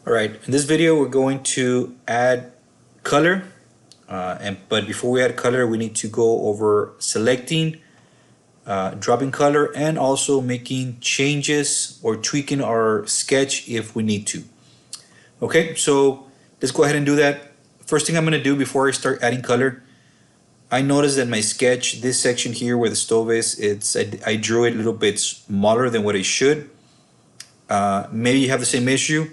Alright, in this video we're going to add color, but before we add color we need to go over selecting, dropping color, and also making changes or tweaking our sketch if we need to. Okay, so let's go ahead and do that. First thing I'm going to do before I start adding color, I noticed that my sketch, this section here where the stove is, I drew it a little bit smaller than what I should. Maybe you have the same issue.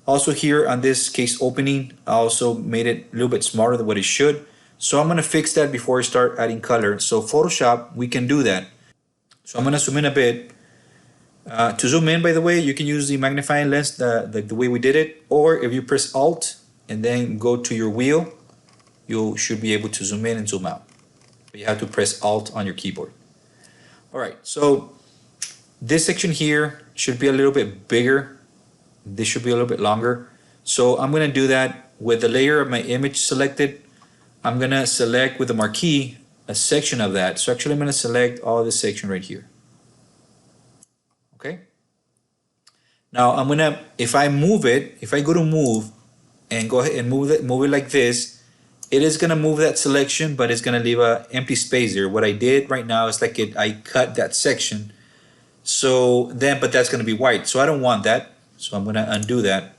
Also here on this case opening, I also made it a little bit smaller than what it should. So I'm going to fix that before I start adding color. So Photoshop, we can do that. So I'm going to zoom in a bit. To zoom in, by the way, you can use the magnifying lens the way we did it. Or if you press Alt and then go to your wheel, you should be able to zoom in and zoom out. But you have to press Alt on your keyboard. Alright, so this section here should be a little bit bigger. This should be a little bit longer. So I'm going to do that with the layer of my image selected. I'm going to select with the marquee a section of that. So actually I'm going to select all this section right here. Okay. Now I'm going to, if I move it, if I go to move and go ahead and move it like this, it is going to move that selection, but it's going to leave an empty space there. What I did right now is like I cut that section. So then, but that's going to be white. So I don't want that. So I'm going to undo that.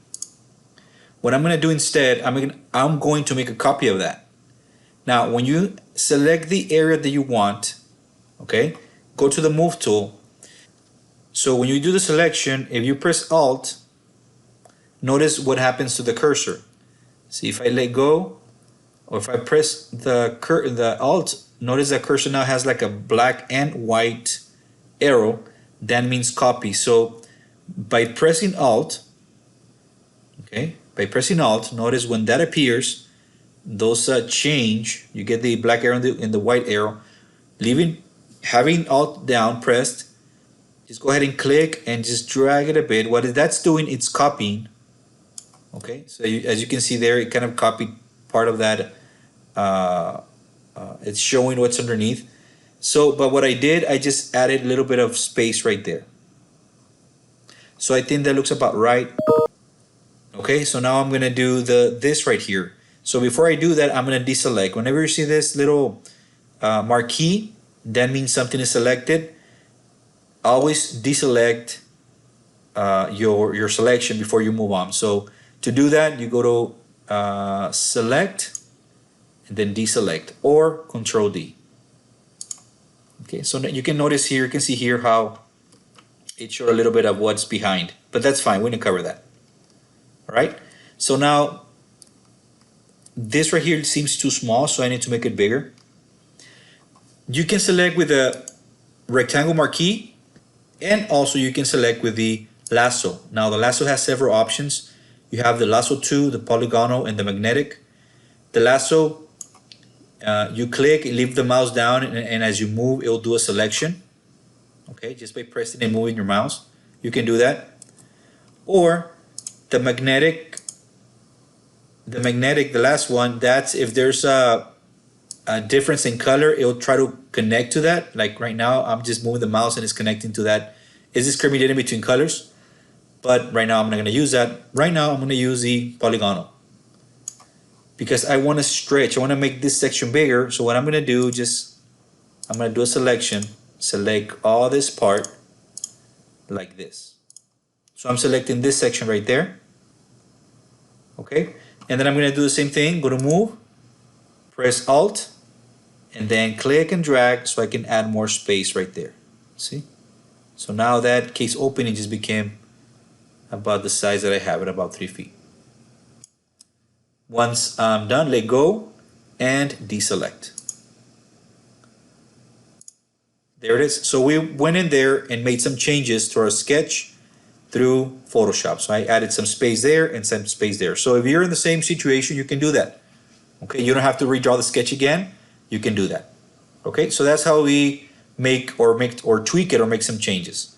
What I'm going to do instead, I'm going to make a copy of that. Now, when you select the area that you want, okay, go to the Move tool. So when you do the selection, if you press Alt, notice what happens to the cursor. See, if I let go, or if I press the Alt, notice that cursor now has like a black and white arrow. That means copy. So by pressing Alt, okay, by pressing Alt, notice when that appears, those change. You get the black arrow and the white arrow. Having Alt down pressed, just go ahead and click and just drag it a bit. What that's doing, it's copying. Okay, so as you can see there, it kind of copied part of that. It's showing what's underneath. So, but what I did, I just added a little bit of space right there. So I think that looks about right. Okay, so now I'm gonna do this right here. So before I do that, I'm gonna deselect. Whenever you see this little marquee, that means something is selected. Always deselect your selection before you move on. So to do that, you go to select and then deselect, or Control D. Okay, so you can notice here, you can see here how it showed a little bit of what's behind, but that's fine. We're gonna cover that. All right. So now this right here seems too small, so I need to make it bigger. You can select with the rectangle marquee, and also you can select with the lasso. Now the lasso has several options. You have the lasso 2, the polygonal, and the magnetic. The lasso, you click, leave the mouse down, and as you move, it'll do a selection. Okay, just by pressing and moving your mouse, you can do that. Or the magnetic, the last one, that's if there's a difference in color, it'll try to connect to that. Like right now, I'm just moving the mouse and it's connecting to that. Is discriminating between colors? But right now, I'm not going to use that. Right now, I'm going to use the polygonal because I want to stretch. I want to make this section bigger. So what I'm going to do, I'm going to do a selection. Select all this part like this. So I'm selecting this section right there. Okay, and then I'm going to do the same thing. Go to Move, press Alt, and then click and drag so I can add more space right there. See? So now that case opening just became about the size that I have it, about 3 feet. Once I'm done, let go and deselect. There it is. So we went in there and made some changes to our sketch through Photoshop. So I added some space there and some space there. So if you're in the same situation, you can do that. Okay, you don't have to redraw the sketch again. You can do that. Okay, so that's how we make or tweak it or make some changes.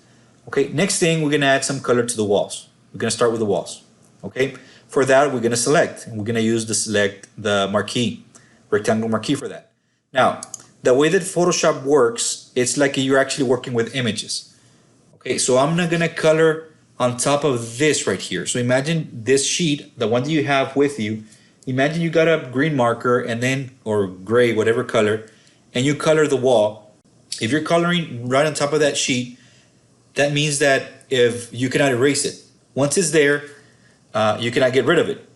Okay, next thing, we're gonna add some color to the walls. We're gonna start with the walls. Okay, for that, we're gonna select, and we're gonna use the marquee, rectangle marquee for that. Now, the way that Photoshop works, it's like you're actually working with images. Okay, so I'm not gonna color on top of this right here. So imagine this sheet, the one that you have with you, imagine you got a green marker and then, or gray, whatever color, and you color the wall. If you're coloring right on top of that sheet, that means that if you cannot erase it. Once it's there, you cannot get rid of it.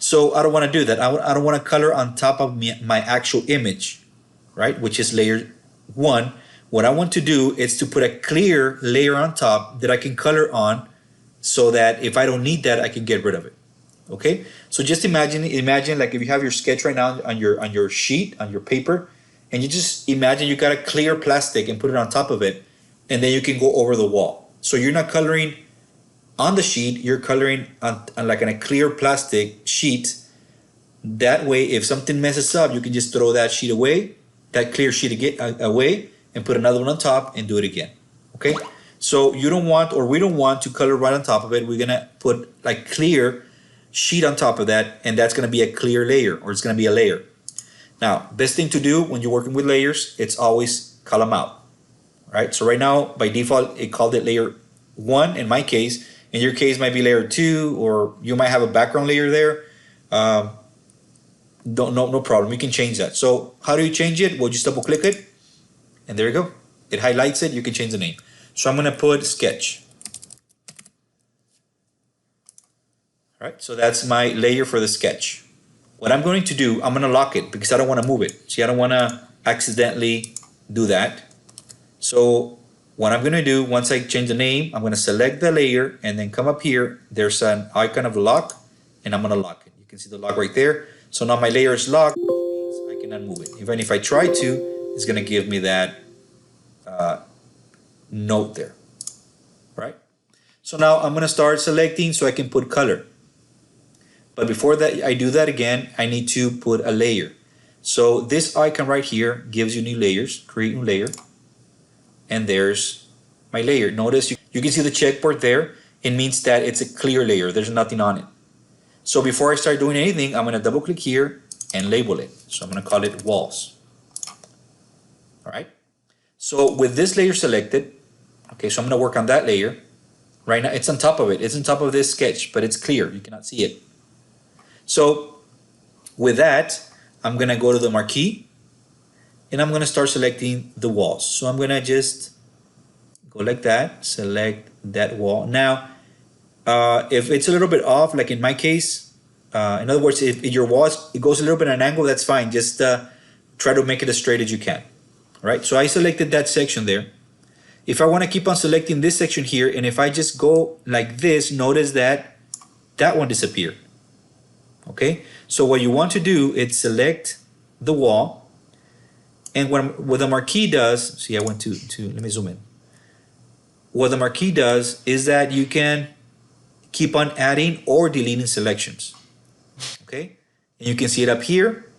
So I don't want to do that. I don't want to color on top of my actual image, right? Which is layer 1. What I want to do is to put a clear layer on top that I can color on, so that if I don't need that, I can get rid of it. Okay? So just imagine like if you have your sketch right now on your sheet, on your paper, and you just imagine you got a clear plastic and put it on top of it, and then you can go over the wall. So you're not coloring on the sheet, you're coloring on like on a clear plastic sheet. That way, if something messes up, you can just throw that sheet away, that clear sheet away, and put another one on top and do it again. Okay? So you don't want, or we don't want to color right on top of it. We're gonna put like clear sheet on top of that, and that's gonna be a clear layer, or it's gonna be a layer. Now, best thing to do when you're working with layers, it's always call them out. Right? So right now, by default, it called it layer 1 in my case. In your case, might be layer 2, or you might have a background layer there. No problem. You can change that. So how do you change it? Well, just double click it, and there you go. It highlights it. You can change the name. So I'm going to put sketch. All right. So that's my layer for the sketch. What I'm going to do, I'm going to lock it because I don't want to move it. See, I don't want to accidentally do that. So what I'm going to do, once I change the name, I'm going to select the layer and then come up here. There's an icon of lock, and I'm going to lock it. You can see the lock right there. So now my layer is locked, which means I cannot move it. Even if I try to, it's going to give me that note there, right? So now I'm going to start selecting so I can put color. But before that, I do that again, I need to put a layer. So this icon right here gives you new layers, create new layer. And there's my layer. Notice you can see the checkboard there. It means that it's a clear layer. There's nothing on it. So before I start doing anything, I'm going to double click here and label it. So I'm going to call it walls. All right. So with this layer selected, okay, so I'm going to work on that layer. Right now, it's on top of it. It's on top of this sketch, but it's clear. You cannot see it. So with that, I'm going to go to the marquee, and I'm going to start selecting the walls. So I'm going to just go like that, select that wall. Now, if it's a little bit off, like in my case, in other words, if your wall it goes a little bit at an angle, that's fine. Just try to make it as straight as you can. All right, so I selected that section there. If I want to keep on selecting this section here, and if I just go like this, notice that that one disappeared. Okay, so what you want to do is select the wall, and what the marquee does, see, I went to let me zoom in. What the marquee does is that you can keep on adding or deleting selections. Okay, and you can see it up here,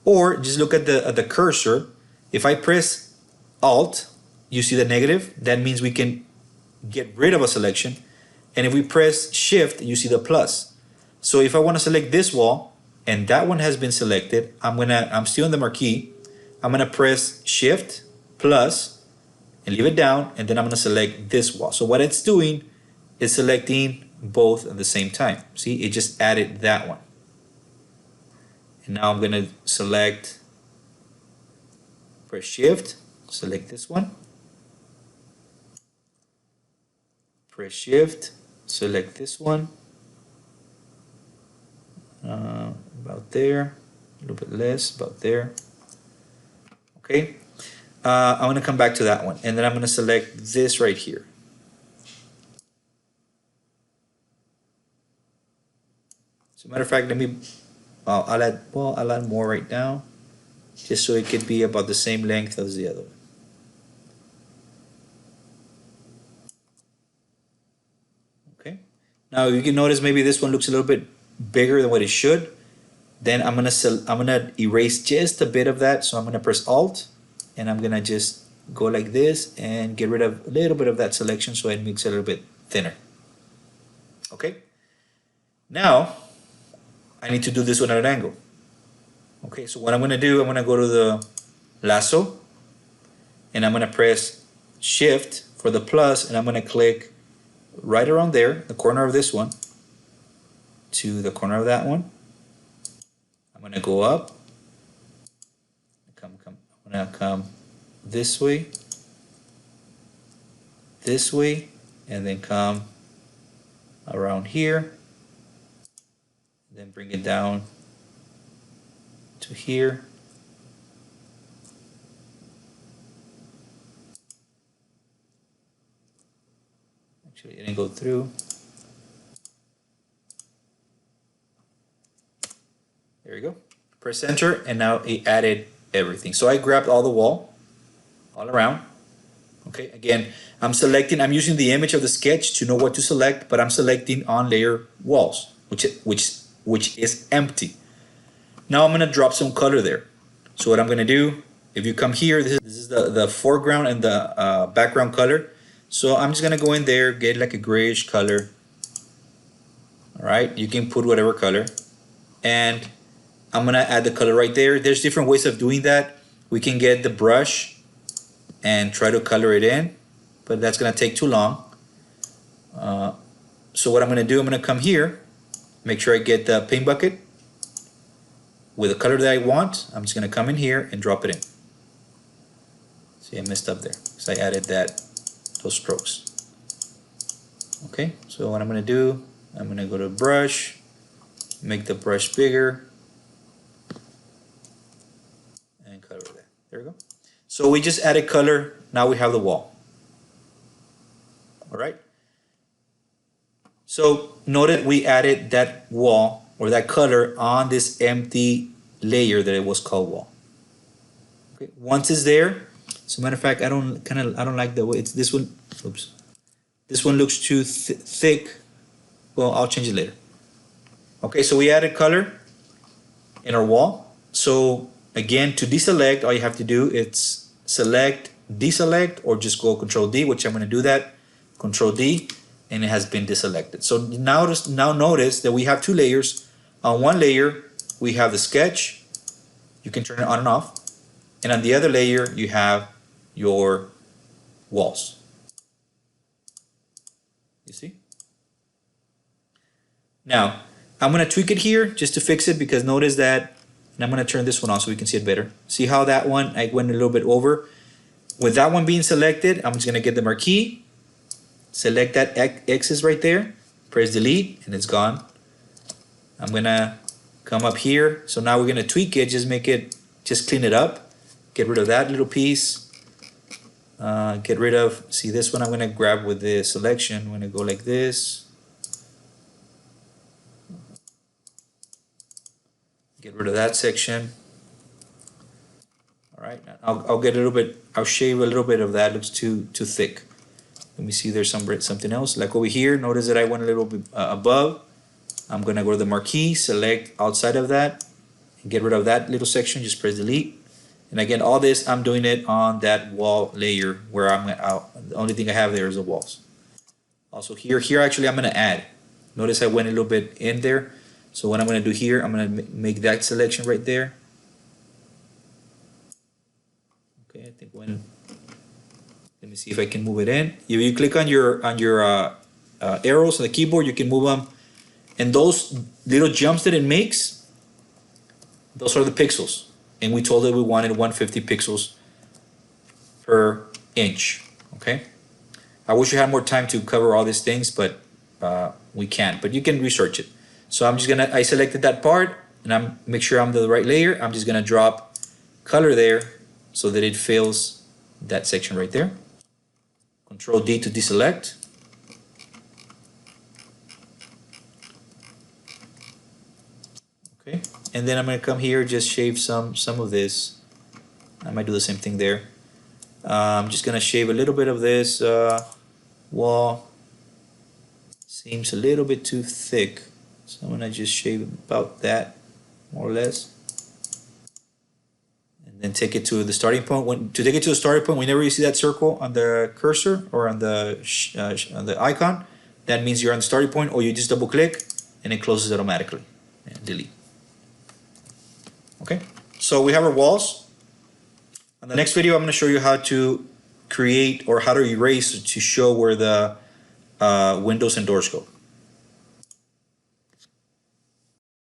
or just look at the cursor. If I press Alt, you see the negative. That means we can get rid of a selection, and if we press Shift, you see the plus. So if I want to select this wall, and that one has been selected, I'm still in the marquee. I'm gonna press Shift plus and leave it down, and then I'm gonna select this wall. So what it's doing is selecting both at the same time. See, it just added that one. And now I'm gonna select, press Shift, select this one. Press Shift, select this one. About there, a little bit less, about there. Okay, I'm going to come back to that one, and then I'm going to select this right here. As a matter of fact, I'll add more right now, just so it could be about the same length as the other one. Okay, now you can notice maybe this one looks a little bit bigger than what it should. Then I'm gonna erase just a bit of that. So I'm gonna press Alt, and I'm gonna just go like this and get rid of a little bit of that selection so it makes it a little bit thinner. Okay. Now I need to do this one at an angle. Okay. So what I'm gonna do, I'm gonna go to the lasso, and I'm gonna press Shift for the plus, and I'm gonna click right around there, the corner of this one, to the corner of that one. I'm gonna go up. I'm gonna come this way, and then come around here. Then bring it down to here. Actually, it didn't go through. There you go. Press enter, and now it added everything. So I grabbed all the wall, all around. Okay, again, I'm using the image of the sketch to know what to select, but I'm selecting on layer walls, which is empty. Now I'm gonna drop some color there. So what I'm gonna do, if you come here, this is the foreground and the background color. So I'm just gonna go in there, get like a grayish color. All right, you can put whatever color, and I'm gonna add the color right there. There's different ways of doing that. We can get the brush and try to color it in, but that's gonna take too long. So what I'm gonna do, I'm gonna come here, make sure I get the paint bucket with the color that I want. I'm just gonna come in here and drop it in. See, I messed up there because I added those strokes. Okay, so what I'm gonna do, I'm gonna go to brush, make the brush bigger, and color that. There we go. So we just added color. Now we have the wall. All right. So notice we added that wall or that color on this empty layer that it was called wall. Okay. Once it's there, as a matter of fact, I don't like the way it's this one. Oops. This one looks too thick. Well, I'll change it later. Okay, so we added color in our wall. So again, to deselect, all you have to do is select, deselect, or just go Control D, which I'm going to do that. Control D, and it has been deselected. So now notice that we have two layers. On one layer, we have the sketch. You can turn it on and off. And on the other layer, you have your walls. You see? Now, I'm going to tweak it here just to fix it, because notice that, and I'm going to turn this one on so we can see it better. See how that one, I went a little bit over? With that one being selected, I'm just going to get the marquee, select that X's right there, press delete, and it's gone. I'm going to come up here. So now we're going to tweak it, just clean it up, get rid of that little piece, get rid of, see this one I'm going to grab with the selection. I'm going to go like this. Get rid of that section. All right, I'll get a little bit, I'll shave a little bit of that. It looks too thick. Let me see, there's something else. Like over here, notice that I went a little bit above. I'm gonna go to the marquee, select outside of that, and get rid of that little section, just press delete. And again, all this, I'm doing it on that wall layer where the only thing I have there is the walls. Also here actually I'm gonna add. Notice I went a little bit in there. So what I'm going to do here, I'm going to make that selection right there. Okay, I think let me see if I can move it in. If you click on your arrows on the keyboard, you can move them. And those little jumps that it makes, those are the pixels. And we told it we wanted 150 pixels per inch. Okay. I wish you had more time to cover all these things, but we can't. But you can research it. So I selected that part, and make sure I'm the right layer. I'm just gonna drop color there so that it fills that section right there. Control D to deselect. Okay, and then I'm gonna come here, just shave some of this. I might do the same thing there. I'm just gonna shave a little bit of this wall. Seems a little bit too thick. So I'm gonna just shave about that, more or less, and then take it to the starting point. To take it to the starting point, whenever you see that circle on the cursor or on the icon, that means you're on the starting point, or you just double click and it closes automatically. And delete. Okay, so we have our walls. On the next video, I'm gonna show you how to create or how to erase to show where the windows and door scope.